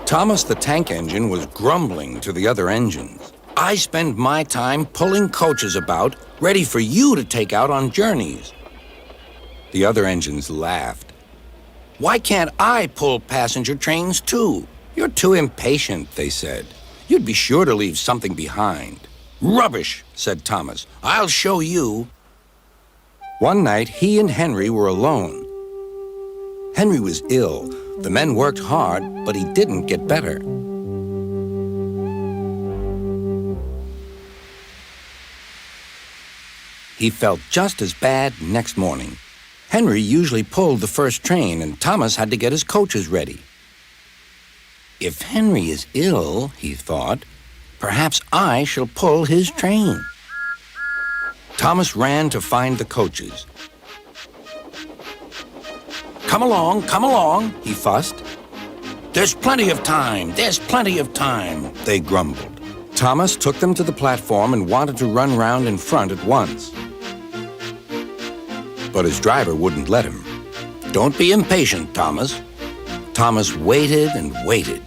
Thomas the tank engine was grumbling to the other engines. I spend my time pulling coaches about, ready for you to take out on journeys. The other engines laughed. Why can't I pull passenger trains too? You're too impatient, they said. You'd be sure to leave something behind. Rubbish, said Thomas. I'll show you. One night, he and Henry were alone. Henry was ill. The men worked hard, but he didn't get better. He felt just as bad next morning. Henry usually pulled the first train, and Thomas had to get his coaches ready. If Henry is ill, he thought, perhaps I shall pull his train. Thomas ran to find the coaches. Come along, he fussed. There's plenty of time, they grumbled. Thomas took them to the platform and wanted to run round in front at once. But his driver wouldn't let him. Don't be impatient, Thomas. Thomas waited and waited.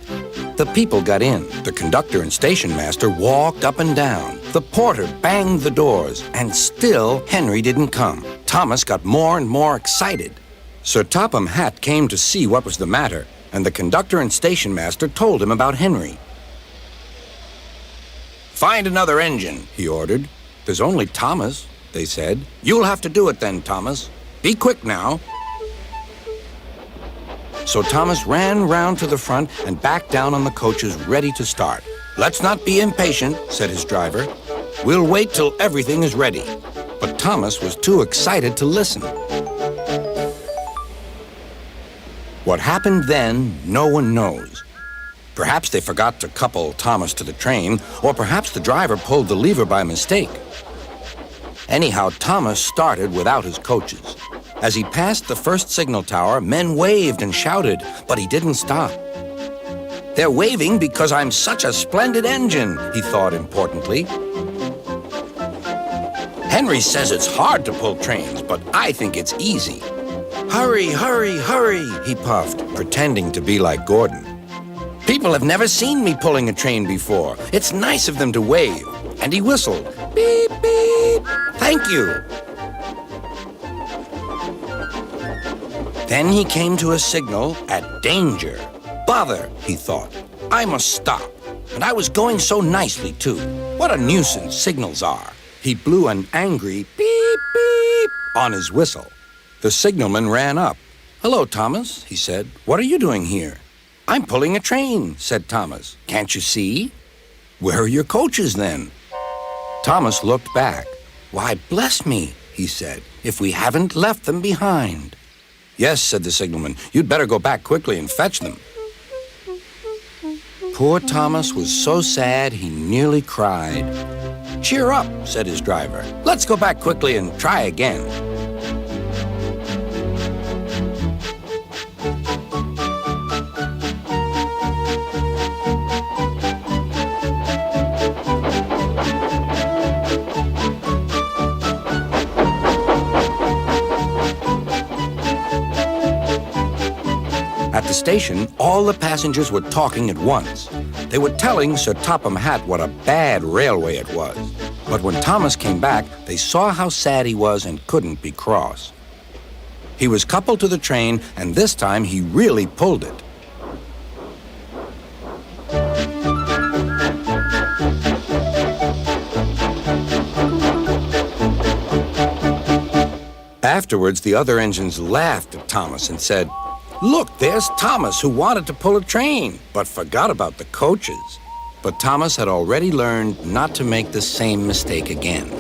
The people got in. The conductor and station master walked up and down. The porter banged the doors, and still Henry didn't come. Thomas got more and more excited. Sir Topham Hatt came to see what was the matter, and the conductor and station master told him about Henry. Find another engine, he ordered. There's only Thomas, they said. You'll have to do it then, Thomas. Be quick now. So Thomas ran round to the front and back down on the coaches ready to start. Let's not be impatient, said his driver. We'll wait till everything is ready. But Thomas was too excited to listen. What happened then, no one knows. Perhaps they forgot to couple Thomas to the train, or perhaps the driver pulled the lever by mistake. Anyhow, Thomas started without his coaches. As he passed the first signal tower, men waved and shouted, but he didn't stop. They're waving because I'm such a splendid engine, he thought importantly. Henry says it's hard to pull trains, but I think it's easy. Hurry, hurry, hurry, he puffed, pretending to be like Gordon. People have never seen me pulling a train before. It's nice of them to wave. And he whistled, beep, beep, thank you. Then he came to a signal at danger. Bother, he thought. I must stop. And I was going so nicely, too. What a nuisance signals are. He blew an angry beep, beep on his whistle. The signalman ran up. Hello, Thomas, he said. What are you doing here? I'm pulling a train, said Thomas. Can't you see? Where are your coaches, then? Thomas looked back. Why, bless me, he said, if we haven't left them behind. Yes, said the signalman. You'd better go back quickly and fetch them. Poor Thomas was so sad he nearly cried. Cheer up, said his driver. Let's go back quickly and try again. At the station, all the passengers were talking at once. They were telling Sir Topham Hatt what a bad railway it was. But when Thomas came back, they saw how sad he was and couldn't be cross. He was coupled to the train, and this time he really pulled it. Afterwards, the other engines laughed at Thomas and said, Look, there's Thomas who wanted to pull a train, but forgot about the coaches. But Thomas had already learned not to make the same mistake again.